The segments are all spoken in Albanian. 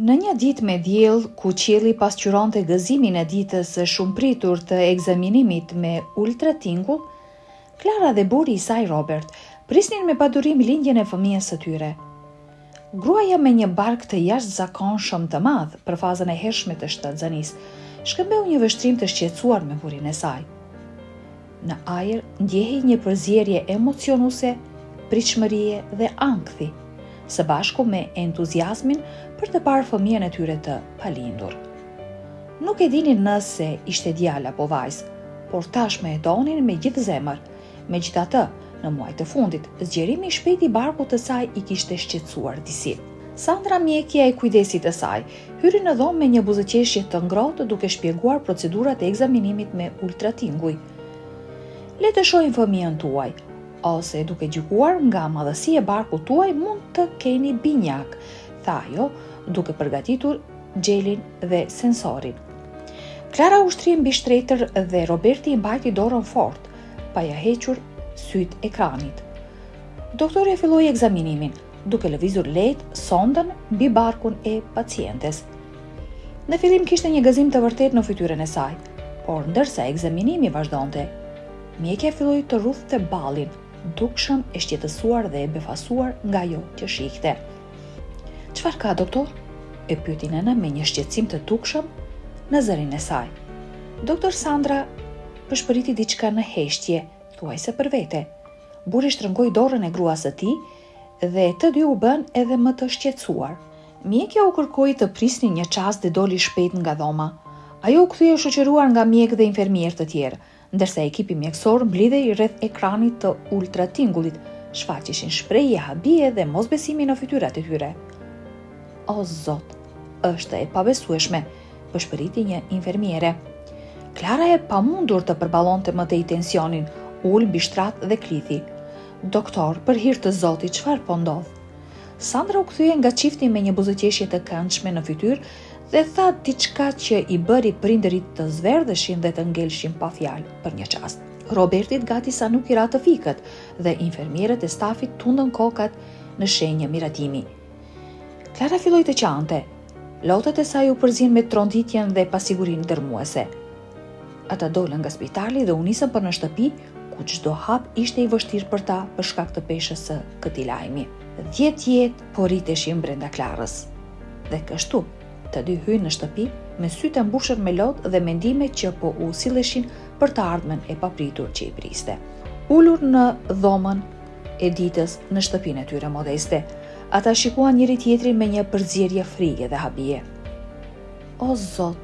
Në një ditë me diell, ku qielli pasqyronte gëzimin e ditës së shumëpritur të ekzaminimit me ultratingull, Klara dhe burri i saj Robert prisnin me padurim lindjen e fëmijës së tyre. Gruaja me një bark të jashtëzakonshëm të madh për fazën e hershme të shtatzanisë, shkëmbeu një vështrim të shqetësuar me burrin e saj. Në ajër ndjehej një përzierje emocionuese, pritshmërie dhe ankthi, së bashku me entuziazmin për të parë fëmijën e tyre të palindur. Nuk e dinin nëse ishte djalë apo vajzë, por tashmë e donin me gjithë zemër. Megjithatë, në muajt të fundit, zgjerimi i shpejt i barkut të saj i kishte shqetësuar disi. Sandra, mjekja e kujdesit të saj, hyri në dhomë me një buzëqeshje të ngrohtë duke shpjeguar procedurat e ekzaminimit me ultratinguj. Le të shohim fëmijën tuaj, ose duke gjykuar nga madhësia e barkut tuaj mund të keni binjak, tha ajo, duke përgatitur gjelin dhe sensorin. Klara ushtri mbi shtretër dhe Roberti i mbajti dorën fort, pa ja hequr syt ekranit. Doktori filloi ekzaminimin, duke lëvizur lehtë sondën mbi barkun e pacientes. Në fillim kishte një gëzim të vërtet në fytyrën e saj, por ndërsa ekzaminimi vazhdonte, mjekja filloi të rrudhte ballin, dukshëm e shqetësuar dhe e befasuar nga ajo që shihte. "Çfarë ka, doktor?" e pyeti nëna me një shqetësim të dukshëm në zërin e saj. Doktor Sandra përshpëriti diçka në heshtje, thuajse për vete. Burri shtrëngoi dorën e gruas së tij dhe të dy u bën edhe më të shqetësuar. Mjekja u kërkoi të prisnin një çast dhe doli shpejt nga dhoma. Ajo u kthye shoqëruar nga mjek dhe infermier të tjerë, ndërsa ekipi mjekësor mblidhej rreth ekranit të ultratingullit, shfaqeshin shprehje habie dhe mosbesimi në fytyrat e tyre. "O Zot, është e pabesueshme", përshpëriti një infermiere. Klara e pamundur të përballonte më tej tensionin, ul mbi shtrat dhe klithi. "Doktor, për hir të Zotit, çfarë po ndodh?" Sandra u kthye nga çifti me një buzëqeshje të këndshme në fytyrë dhe tha diçka që i bëri prindërit të zverdheshin dhe të ngelshin pa fjalë për një çast. Robertit gati sa nuk i ra të fikët dhe infermierët e stafit tundën kokat në shenjë miratimi. Klara filloi të qante. Lotët e saj u përzin me tronditjen dhe pasigurinë dërmuese. Ata dolën nga spitali dhe u nisën për në shtëpi, ku çdo hap ishte i vështirë për ta për shkak të peshës së këtij lajmi. 10 jetë po riteshin brenda Klarës. Dhe kështu, të dy hynë në shtëpi me sytë mbushur me lotë dhe mendime që po u silleshin për të ardhmen e papritur që i priste. Ulur në dhomën e ditës në shtëpinë e tyre modeste, ata shikuan njëri tjetrin me një përzierje frike dhe habie. "O Zot,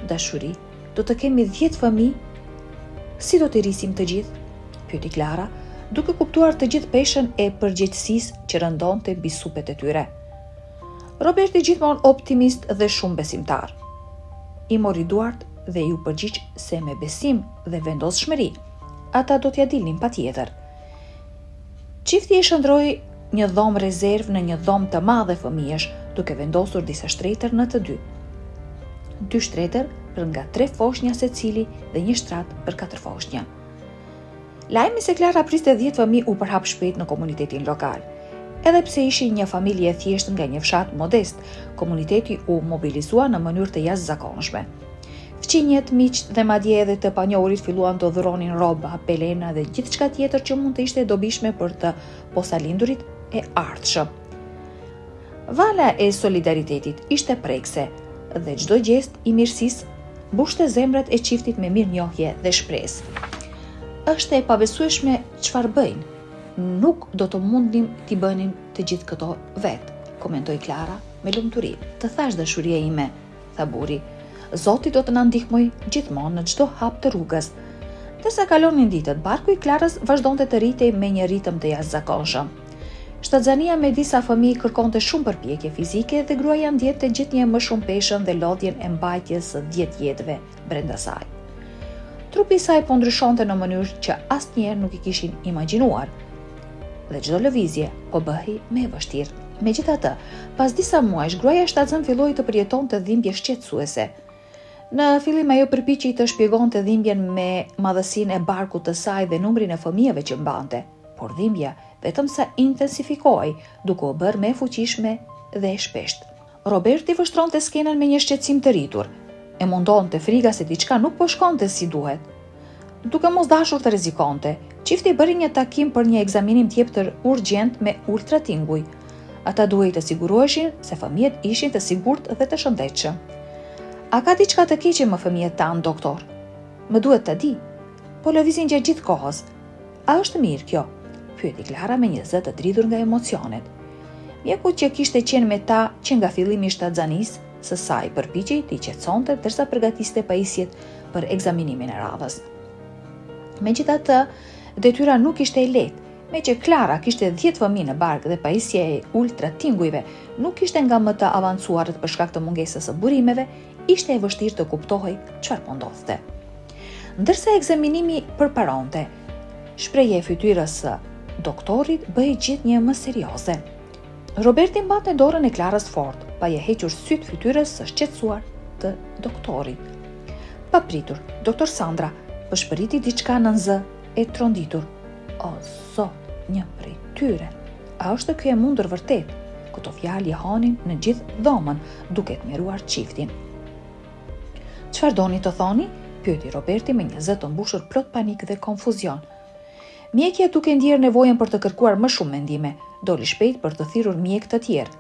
dashuri, do të kemi 10 fëmijë? Si do të rrisim të gjithë?" pyeti Klara, duke kuptuar të gjithë peshën e përgjegjësisë që rëndonte mbi supet e tyre. Roberti, gjithmonë optimist dhe shumë besimtar, i mori duart dhe ju përgjigj se me besim dhe vendosshmëri ata do t'ja dilnin patjetër. Çifti e shndroi një dhomë rezervë në një dhomë të madhe fëmijësh, duke vendosur disa shtretër në të dy. 2 shtretër për nga 3 foshnja secili dhe një shtrat për 4 foshnja. Lajmi se Klara priste 10 fëmijë u përhap shpejt në komunitetin lokal. Edhe pse ishin një familje e thjeshtë nga një fshat modest, komuniteti u mobilizua në mënyrë të jashtëzakonshme. Fqinjet, miqt dhe madje edhe të panjohurit filluan të dhuronin rroba, pelena dhe gjithçka tjetër që mund të ishte e dobishme për të posalindurit e ardhshëm. Vala e solidaritetit ishte prekse dhe çdo gjest i mirësisë mbushte zemrat e çiftit me mirënjohje dhe shpresë. "Është e pabesueshme çfarë bëjnë. Nuk do të mundnim t'i bënim të gjithë këto vetë", komentoi Klara me lumturi. "Të thash dashuria ime", tha burri, "Zoti do të na ndihmoj gjithmonë në çdo hap të rrugës." Ndërsa kalonin ditët, barku i Klarës vazhdonte të rritej me një ritëm të jashtëzakonshëm. Shtatzania me disa fëmijë kërkonte shumë përpjekje fizike dhe gruaja ndjente gjithnjë më shumë peshën dhe lodhjen e mbajtjes së 10 jetëve brenda saj. Trupi i saj po ndryshonte në mënyrë që asnjëherë nuk i kishin imagjinuar dhe çdo lëvizje po bëhej më e vështirë. Megjithatë, pas disa muajsh, gruaja shtatzën filloi të përjetonte dhimbje shqetësuese. Në fillim ajo përpiqej të shpjegonte dhimbjen me madhësinë e barkut të saj dhe numrin e fëmijëve që mbante, por dhimbja vetëm sa intensifikoi, duke u bërë më e fuqishme dhe e shpeshtë. Roberti vështronte skenën me një shqetësim të rritur, e mundonte friga se diçka nuk po shkonte si duhet. Duke mos dashur të rrezikonte, çifti bëri një takim për një ekzaminim tjetër urgjent me ultratinguj. Ata duhej të siguroheshin se fëmijët ishin të sigurt dhe të shëndetshëm. A ka diçka të keqe me fëmijët tanë, doktor? Më duhet ta di. Po lëvizin gjatë gjithë kohës. A është mirë kjo? Pyeti Klara me një zë të dridhur nga emocionet. Mjeku që kishte qenë me ta që nga fillimi i shtatzanisë së saj përpiqej t'i qetësonte derisa përgatiste pajisjet për ekzaminimin e radhës. Megjithatë, detyra nuk ishte e lehtë, me që Klara kishte 10 fëmijë në bark dhe pajisja e ultratingujve nuk ishte nga më të avancuarët për shkak të mungesës së burimeve, ishte e vështirë të kuptohej çfarë po ndodhte. Ndërsa ekzaminimi përparonte, shprehja e fytyrës së doktorit bëhej gjithnjë më serioze. Roberti mbante dorën e Klarës fort, pa ia hequr syt fytyrës së shqetësuar të doktorit. Papritur, doktor Sandra përshpëriti diçka në zë e tronditur. O zot, një prej tyre. A është ky e mundur vërtet? Këto fjalë i hanin në gjithë dhomën, duke tmerruar çiftin. Çfarë doni të thoni? Pyeti Roberti me një zë të mbushur plot panik dhe konfuzion. Mjekja duke ndjerë nevojën për të kërkuar më shumë mendime, doli shpejt për të thirrur mjek të tjerë.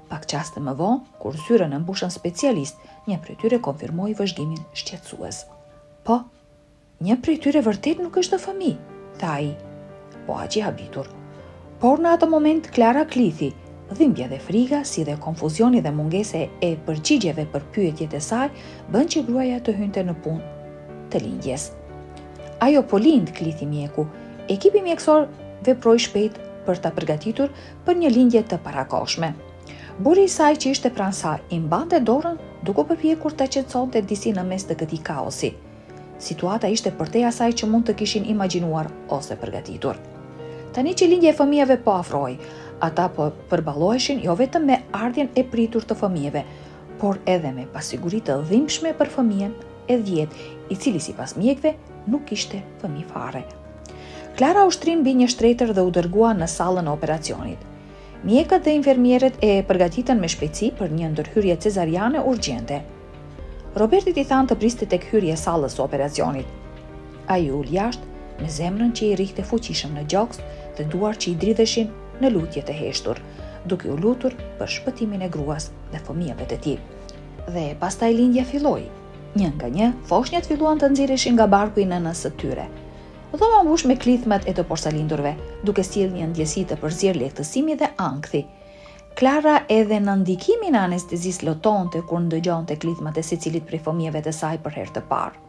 Pak qaste më vonë, kur zyrën e mbushën specialist, një prej tyre konfirmoi vëzhgimin shqetësues. Po, një prej tyre vërtet nuk është fëmijë, tha ai. Po aq i habitur. Por në atë moment Klara klithi. Dhimbja dhe frika, si dhe konfuzioni dhe mungese e përgjigjeve për pyetjet e saj, bën që gruaja të hynte në punë të lindjes. Ajo po lind, klithi mjeku. Ekipi mjekësor veproi shpejt për ta përgatitur për një lindje të parakoshme. Burri i saj që ishte pranë saj i mbante dorën duke përpjekur ta qetësonte disi në mes të këtij kaosi. Situata ishte përtej asaj që mund të kishin imagjinuar ose përgatitur. Tani që lindja e fëmijëve po afrohej, ata po përballoheshin jo vetëm me ardhjen e pritur të fëmijëve, por edhe me pasiguri të dhimbshme për fëmijën e 10, i cili sipas mjekëve nuk kishte fëmijë fare. Klara u shtrin mbi një shtretër dhe u dërgua në sallën e operacionit. Mjekët dhe infermierët e përgatitën me shpejtësi për një ndërhyrje cezariane urgjente. Roberti i thanë të priste tek hyrja e sallës së operacionit. Ai ul jashtë me zemrën që i rrihte fuqishëm në gjoks dhe duar që i dridheshin në lutje të heshtur, duke u lutur për shpëtimin e gruas dhe fëmijëve të tij. Dhe pastaj lindja filloi. Një nga një, foshnjat filluan të nxirreshin nga barku i nënës së tyre. Dhoma mbush me klithmat e të porsalindurve, duke sjellë një ndjesi të përzierë lehtësimi dhe ankthi. Klara edhe në ndikimin e anestezisë lotonte kur ndëgjonte klithmat e secilit prej fëmijëve të saj për herë të parë.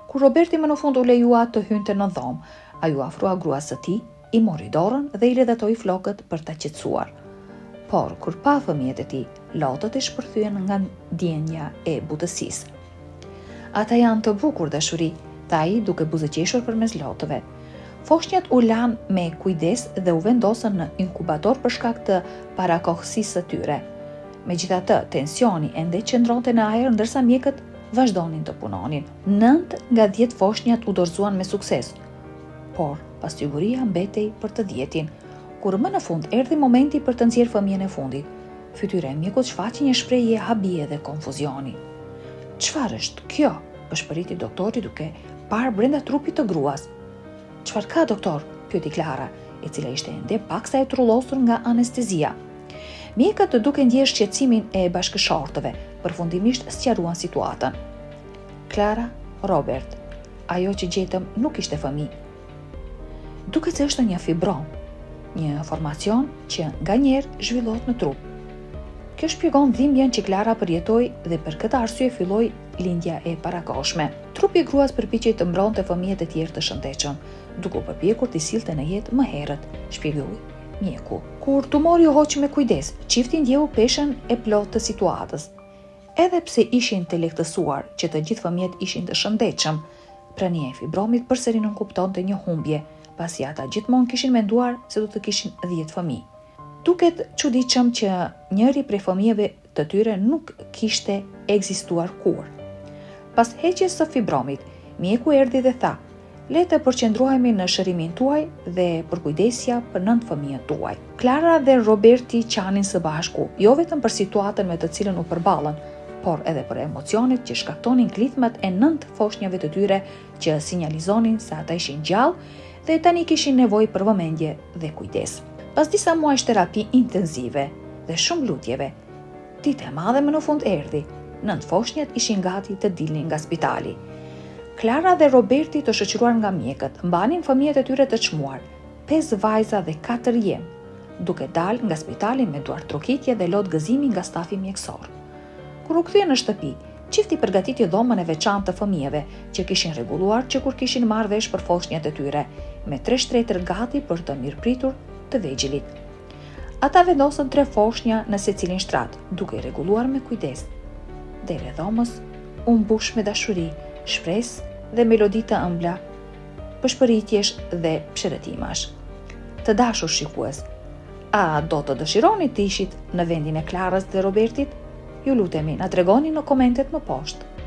Kur Roberti më në fund u lejua të hynte në dhomë, ai u afrua gruas së tij, i mori dorën dhe i redhatoi flokët për ta qetësuar. Por kur pa fëmijët e tij, lotët e shpërthyen nga ndjenja e butësisë. Ata janë të bukur, dashuri, tha ai duke buzëqeshur përmes lotëve. Foshnjat u lanë me kujdes dhe u vendosën në inkubator për shkak të parakohësisë së tyre. Megjithatë, tensioni ende qëndronte në ajër ndërsa mjekët vazhdonin të punonin. 9 nga 10 foshnjat u dorëzuan me sukses, por pasiguria mbetej për të 10-in, kur më në fund erdhi momenti për të nxjerrë fëmijën e fundit. Fytyra e mjekut shfaqi një shprehje habie dhe konfuzioni. "Çfarë është kjo?" Përshpëriti doktori duke parë brenda trupit të gruas. "Çfarë ka, doktor?" pyeti Klara, e cila ishte ende paksa e trullosur nga anestezia. Mjekët duke ndjerë shqetësimin e bashkëshortëve, përfundimisht sqaruan situatën. "Klara, Robert, ajo që gjetëm nuk ishte fëmijë. Duket se është një fibrom, një formacion që nganjëherë zhvillohet në trup." Kjo shpjegon dhimbjen që Klara përjetoi dhe për këtë arsye filloi lindja e parakoshme. Trupi i gruas përpiqej të mbronte fëmijët e tjerë të shëndetshëm, duke u përpjekur t'i sillte në jetë më herët, shpjegoi mjeku. Kur tumori u hoqi me kujdes, çifti ndjeu peshën e plotë të situatës. Edhe pse ishin të lehtësuar që të gjithë fëmijët ishin të shëndetshëm, prania e fibromit përsëri nënkuptonte një humbje, pasi ata gjithmonë kishin menduar se do të kishin 10 fëmijë. Duket çuditshëm që njëri prej fëmijëve të tyre nuk kishte ekzistuar kurrë. Pas heqjes së fibromit, mjeku erdhi dhe tha: Le të përqendrohemi në shërimin tuaj dhe përkujdesja për 9 fëmijët tuaj. Klara dhe Roberti qanin së bashku, jo vetëm për situatën me të cilën u përballën, por edhe për emocionet që shkaktonin klithmat e 9 foshnjave të tyre që sinjalizonin se ata ishin gjallë dhe tani kishin nevojë për vëmendje dhe kujdes. Pas disa muajsh terapi intensive dhe shumë lutjeve, ditë e madhe më në fund erdhi. 9 foshnjat ishin gati të dilnin nga spitali. Klara dhe Roberti, të shoqëruar nga mjekët, mbanin fëmijët e tyre të çmuar, 5 vajza dhe 4 jem, duke dalë nga spitali me duar trokitje dhe lot gëzimi nga stafi mjekësor. Kur u kthye në shtëpi, çifti përgatiti dhomën e veçantë të fëmijëve, që kishin rregulluar që kur kishin marrë vesh për foshnjat e tyre, me 3 shtretër gati për të mirëpritur të vegjilit. Ata vendosën 3 foshnja në secilin shtrat, duke i rregulluar me kujdes. Deri dhomës u mbush me dashuri, shpresë dhe melodi të ëmbla, pëshpëritjesh dhe pshëretimash. Të dashur shikues, a do të dëshironi të ishit në vendin e Klarës dhe Robertit? Ju lutemi, na tregoni në komentet më poshtë.